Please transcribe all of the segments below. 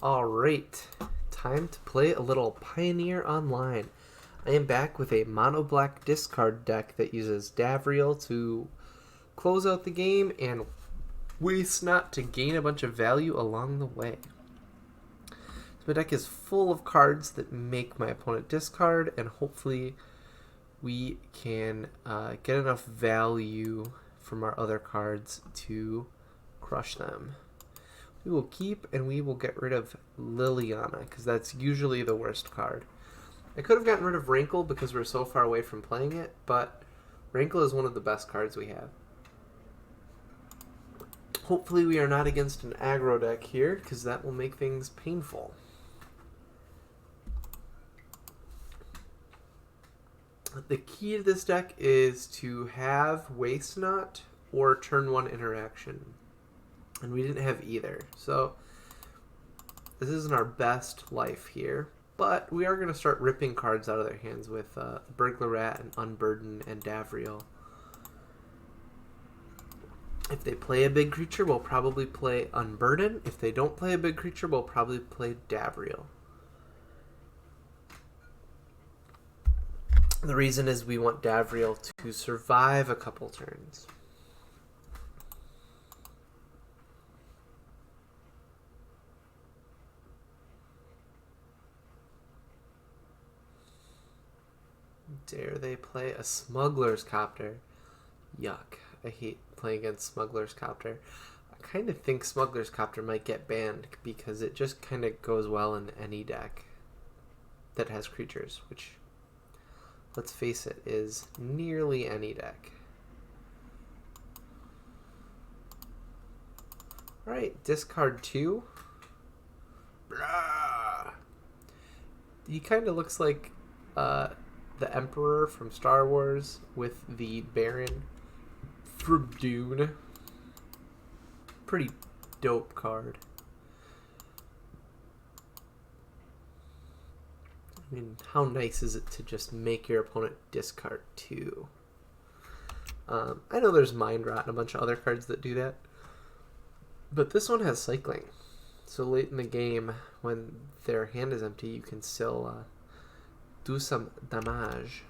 Alright, time to play a little Pioneer Online. I am back with a mono black discard deck that uses Davriel to close out the game and waste not to gain a bunch of value along the way. So my deck is full of cards that make my opponent discard, and hopefully we can get enough value from our other cards to crush them. We will keep and we will get rid of Liliana, because that's usually the worst card. I could have gotten rid of Rankle because we're so far away from playing it, but Rankle is one of the best cards we have. Hopefully we are not against an aggro deck here, because that will make things painful. The key to this deck is to have Waste Not or turn 1 interaction. And we didn't have either. So this isn't our best life here. But we are going to start ripping cards out of their hands with Burglar Rat and Unburden and Davriel. If they play a big creature, we'll probably play Unburden. If they don't play a big creature, we'll probably play Davriel. The reason is we want Davriel to survive a couple turns. Dare they play a Smuggler's Copter? Yuck. I hate playing against Smuggler's Copter. I kind of think Smuggler's Copter might get banned because it just kind of goes well in any deck that has creatures, which, let's face it, is nearly any deck. Alright, discard 2. Blah. He kind of looks like the Emperor from Star Wars with the Baron from Dune. Pretty dope card. I mean, how nice is it to just make your opponent discard 2? I know there's Mind Rot and a bunch of other cards that do that, but this one has cycling. So late in the game, when their hand is empty, you can still do some damage.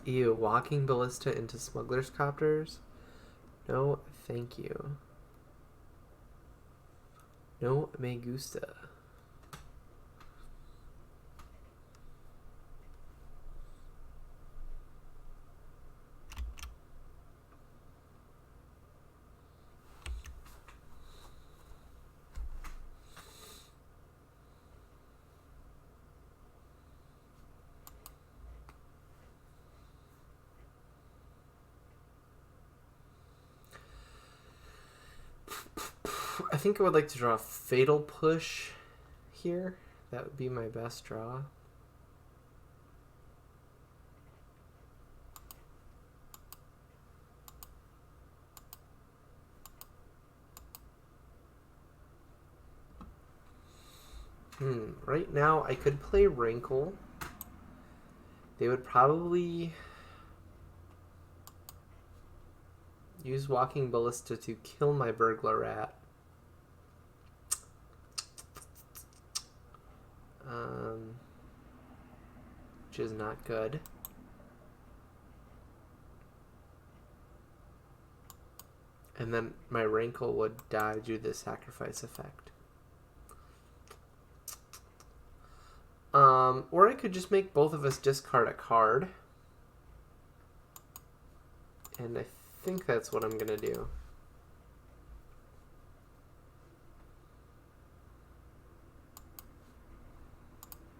Ew, Walking Ballista into Smuggler's Copters? No, thank you. No me gusta. I think I would like to draw a Fatal Push here. That would be my best draw. Right now I could play Rankle. They would probably use Walking Ballista to kill my Burglar Rat. Which is not good. And then my Rankle would die due to the sacrifice effect. Or I could just make both of us discard a card. And I think that's what I'm gonna do.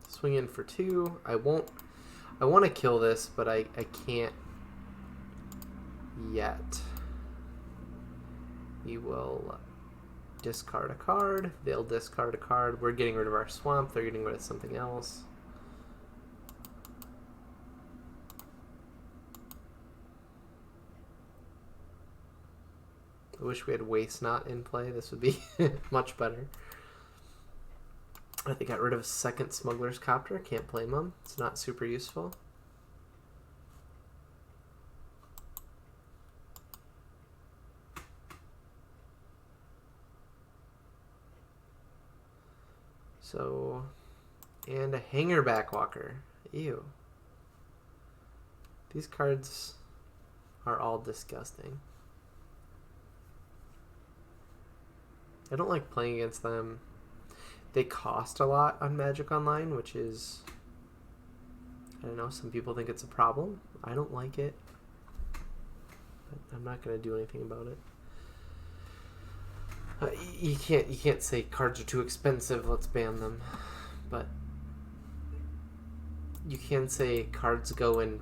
Swing in for 2. I want to kill this, but I can't yet. We will discard a card. They'll discard a card. We're getting rid of our swamp. They're getting rid of something else. I wish we had Waste Not in play. This would be much better. They got rid of a second Smuggler's Copter. Can't blame them. It's not super useful. So, and a hanger backwalker. Ew. These cards are all disgusting. I don't like playing against them. They cost a lot on Magic Online, which is, I don't know, some people think it's a problem. I don't like it. But I'm not going to do anything about it. You can't say cards are too expensive, let's ban them. But you can say cards go in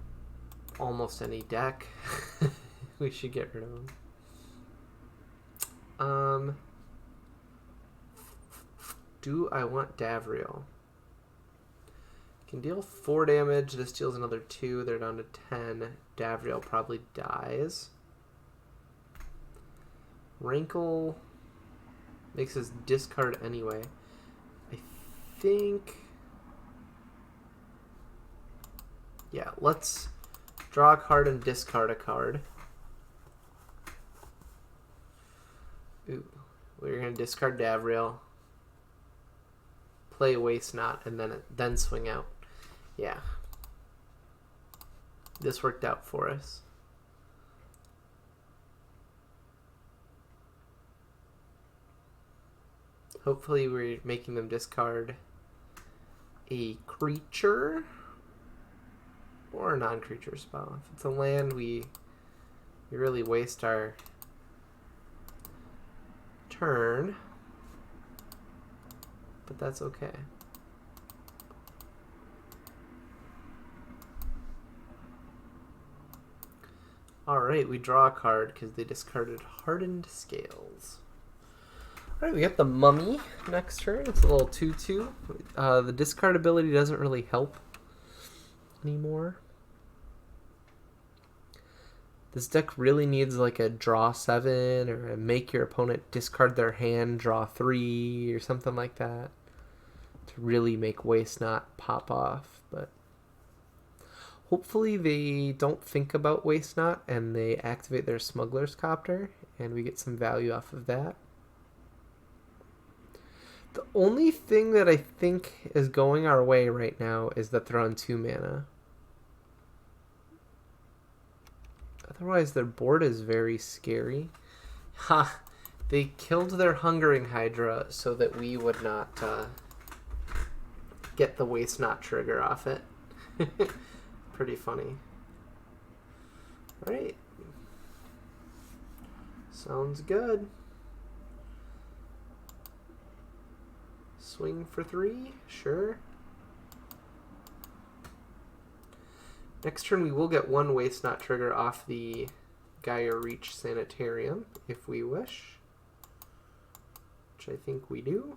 almost any deck. We should get rid of them. Do I want Davriel? Can deal 4 damage. This deals another 2. They're down to 10. Davriel probably dies. Rankle makes us discard anyway. I think... yeah, let's draw a card and discard a card. Ooh, we're going to discard Davriel. Play Waste Not, and then swing out. Yeah. This worked out for us. Hopefully we're making them discard a creature or a non-creature spell. If it's a land, we really waste our turn, but that's okay. Alright, we draw a card because they discarded Hardened Scales. Alright, we got the Mummy next turn. It's a little 2/2. The discard ability doesn't really help anymore. This deck really needs like a draw 7 or a make your opponent discard their hand, draw 3 or something like that to really make Waste Not pop off. But hopefully they don't think about Waste Not and they activate their Smuggler's Copter and we get some value off of that. The only thing that I think is going our way right now is that they're on 2 mana. Otherwise, their board is very scary. Ha! They killed their Hungering Hydra so that we would not get the Waste Not trigger off it. Pretty funny. Alright. Sounds good. Swing for 3? Sure. Next turn we will get 1 Waste Not trigger off the Gaia Reach Sanitarium, if we wish. Which I think we do.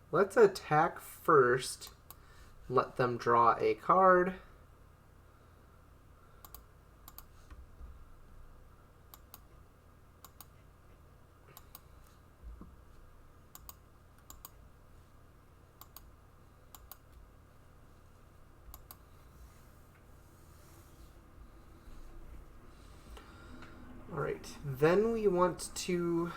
Let's attack first. Let them draw a card. Alright, then we want to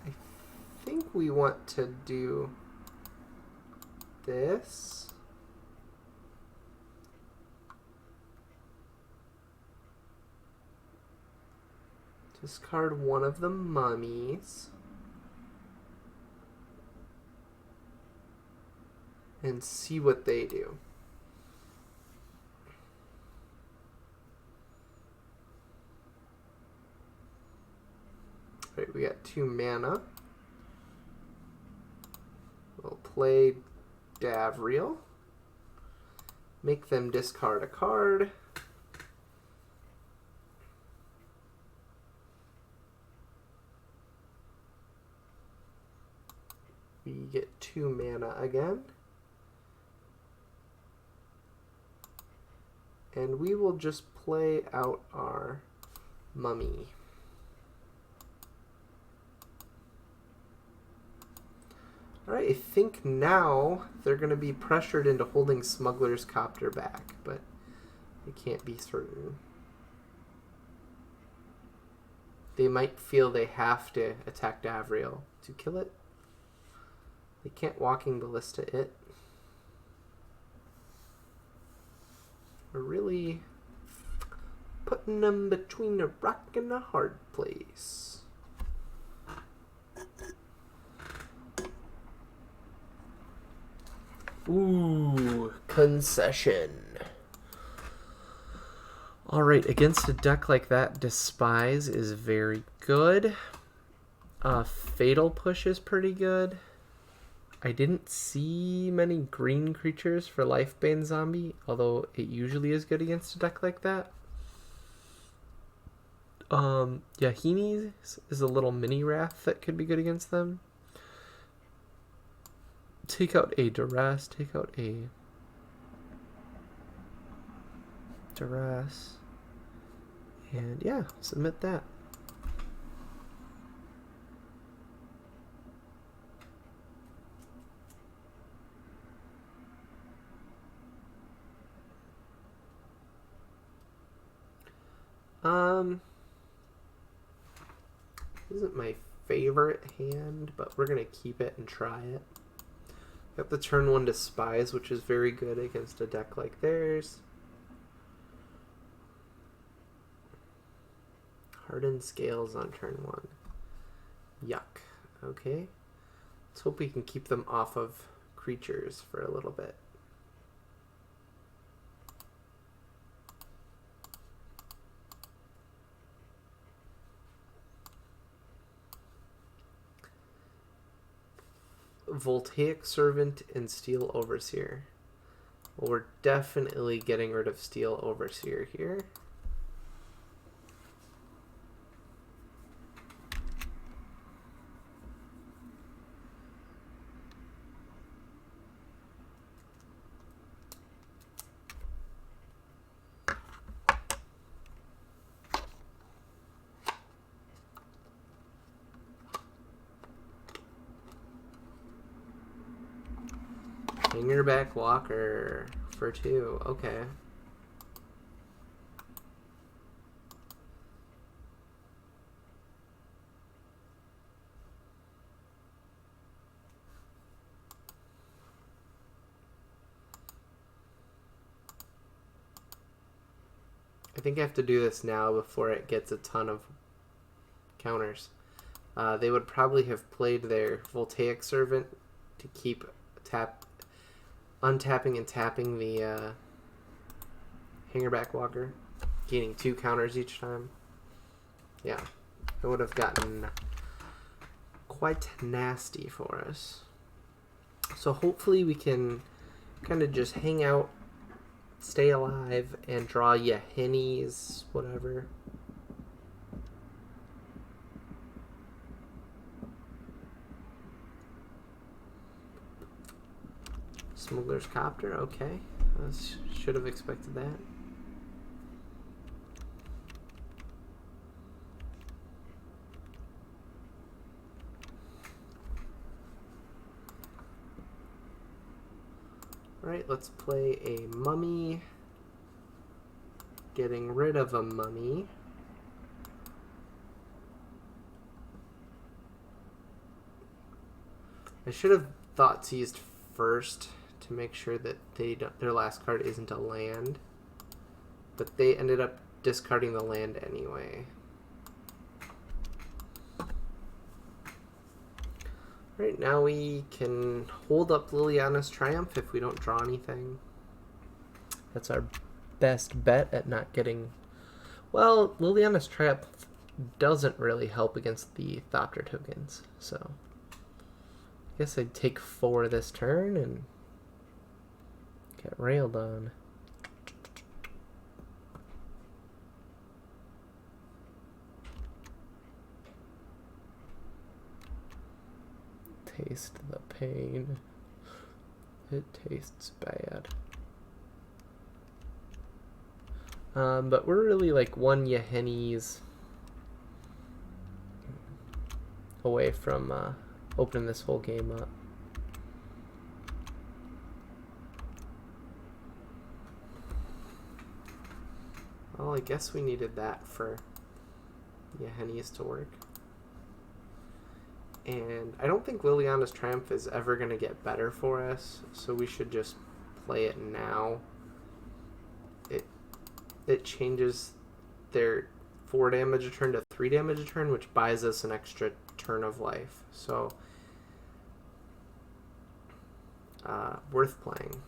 I think we want to do this. Discard one of the mummies. And see what they do. Alright, we got 2 mana. We'll play Davriel. Make them discard a card. We get 2 mana again. And we will just play out our mummy. Alright, I think now they're going to be pressured into holding Smuggler's Copter back, but I can't be certain. They might feel they have to attack Davriel to kill it. They can't Walking Ballista it. We're really putting them between a rock and a hard place. Ooh, concession. Alright, against a deck like that, Despise is very good. Fatal Push is pretty good. I didn't see many green creatures for Lifebane Zombie, although it usually is good against a deck like that. Yahini is a little mini Wrath that could be good against them. Take out a Duress, take out a Duress, and yeah, submit that. Isn't my favorite hand, but we're gonna keep it and try it. Got the turn 1 Despise, which is very good against a deck like theirs. Hardened Scales on turn 1. Yuck. Okay. Let's hope we can keep them off of creatures for a little bit. Voltaic Servant and Steel Overseer. Well, we're definitely getting rid of Steel Overseer here. Fingerback Walker for 2. Okay. I think I have to do this now before it gets a ton of counters. They would probably have played their Voltaic Servant to keep untapping and tapping the Hangerback Walker, gaining 2 counters each time. Yeah, it would have gotten quite nasty for us. So hopefully we can kind of just hang out, stay alive, and draw Yahinis, whatever. Smuggler's Copter, okay. I should have expected that. Alright, let's play a Mummy. Getting rid of a Mummy. I should have thought seized first to make sure that their last card isn't a land, but they ended up discarding the land anyway. Right now we can hold up Liliana's Triumph if we don't draw anything. That's our best bet at not getting... Well, Liliana's Triumph doesn't really help against the Thopter tokens, so I guess I'd take 4 this turn and get railed on. Taste the pain. It tastes bad. But we're really like 1 Yaheni's away from opening this whole game up. Well, I guess we needed that for Yahennies to work. And I don't think Liliana's Triumph is ever going to get better for us, so we should just play it now. It changes their 4 damage a turn to 3 damage a turn, which buys us an extra turn of life. So, worth playing.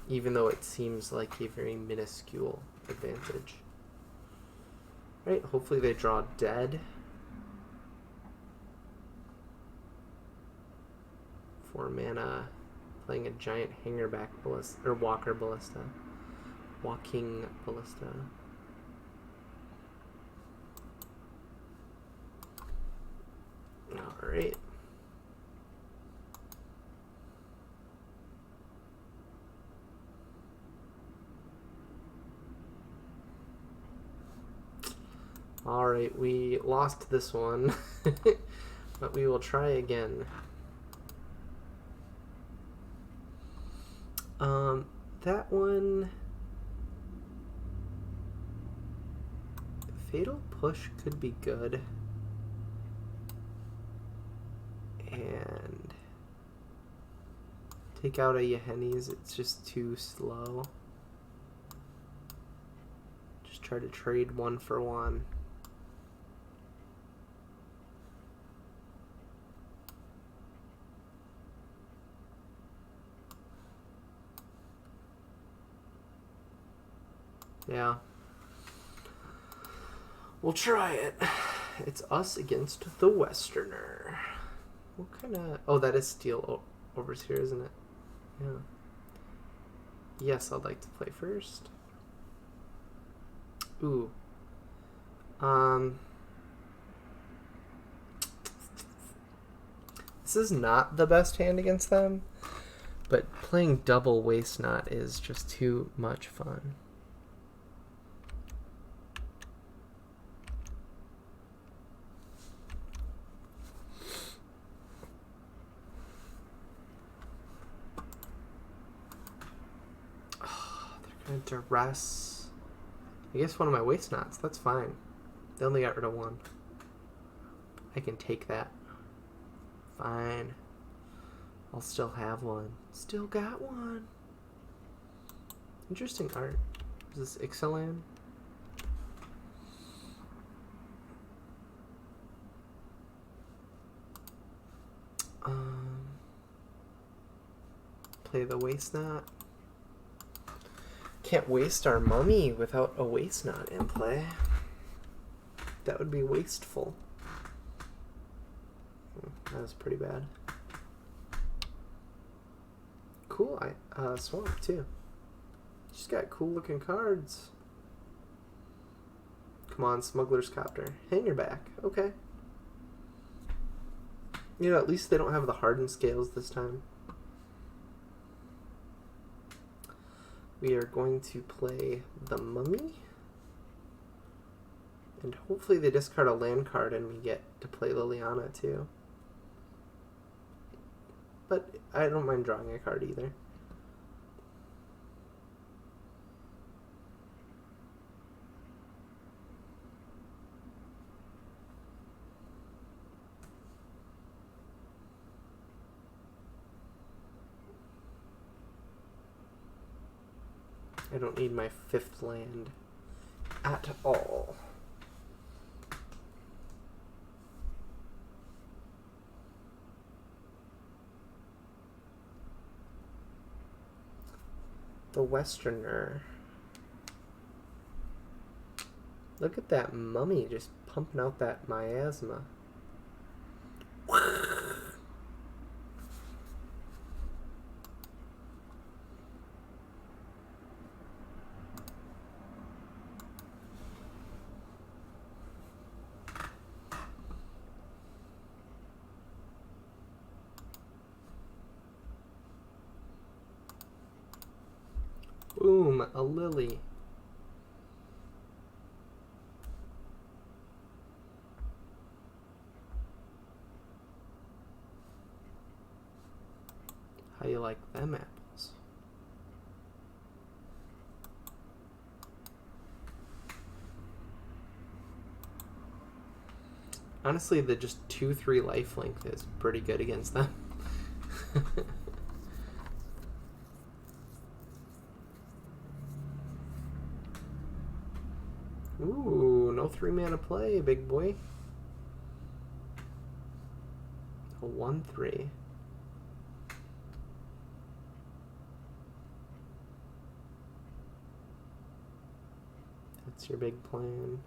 Even though it seems like a very minuscule advantage. Right, hopefully they draw dead. 4 mana, playing a giant hangerback ballista, or walker ballista. Walking ballista. Alright. Alright, we lost this one, but we will try again. That one... Fatal Push could be good. And... take out a Yahennies, it's just too slow. Just try to trade 1 for 1. Yeah. We'll try it. It's us against the Westerner. What kind of... Oh, that is Steel Overseer, isn't it? Yeah. Yes, I'd like to play first. Ooh. This is not the best hand against them, but playing double Waste Not is just too much fun. They're gonna duress. I guess one of my Waste Nots. That's fine. They only got rid of 1. I can take that. Fine. I'll still have 1. Still got 1. Interesting art. Is this Ixalan? Play the Waste Knot. Can't waste our mummy without a Waste Knot in play. That would be wasteful. That was pretty bad. Cool, Swamp too. She's got cool looking cards. Come on, Smuggler's Copter. Hangerback, okay. You know, at least they don't have the Hardened scales this time. We are going to play the Mummy. And hopefully they discard a land card and we get to play Liliana too. But I don't mind drawing a card either. I don't need my 5th land at all. The Westerner. Look at that mummy just pumping out that miasma. Boom, a lily. How you like them apples? Honestly, the just 2-3 lifelink is pretty good against them. Ooh, no 3-mana play, big boy. A 1-3. That's your big plan.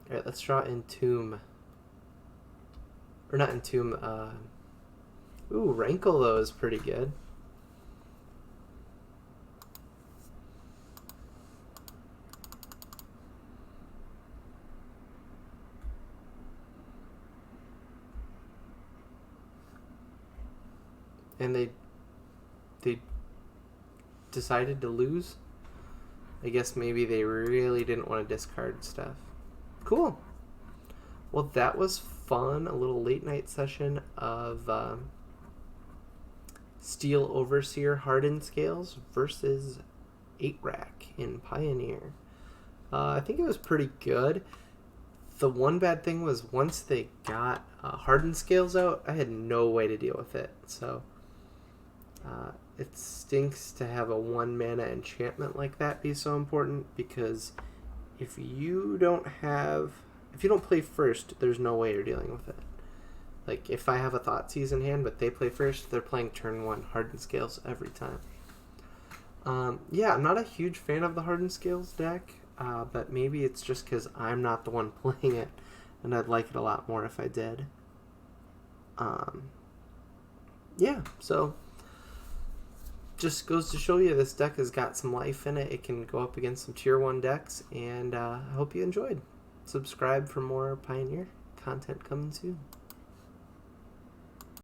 Alright, let's draw Entomb. Or not Entomb, ooh, Rankle though is pretty good. And they decided to lose. I guess maybe they really didn't want to discard stuff. Cool. Well, that was fun. A little late night session of Steel Overseer Hardened Scales versus 8-Rack in Pioneer. I think it was pretty good. The one bad thing was once they got Hardened Scales out, I had no way to deal with it. So it stinks to have a 1-mana enchantment like that be so important, because if you don't play first, there's no way you're dealing with it. Like, if I have a Thoughtseize in hand, but they play first, they're playing turn 1 Hardened Scales every time. Yeah, I'm not a huge fan of the Hardened Scales deck, but maybe it's just because I'm not the one playing it, and I'd like it a lot more if I did. Yeah, so just goes to show you this deck has got some life in it. It can go up against some tier 1 decks, and I hope you enjoyed. Subscribe for more Pioneer content coming soon.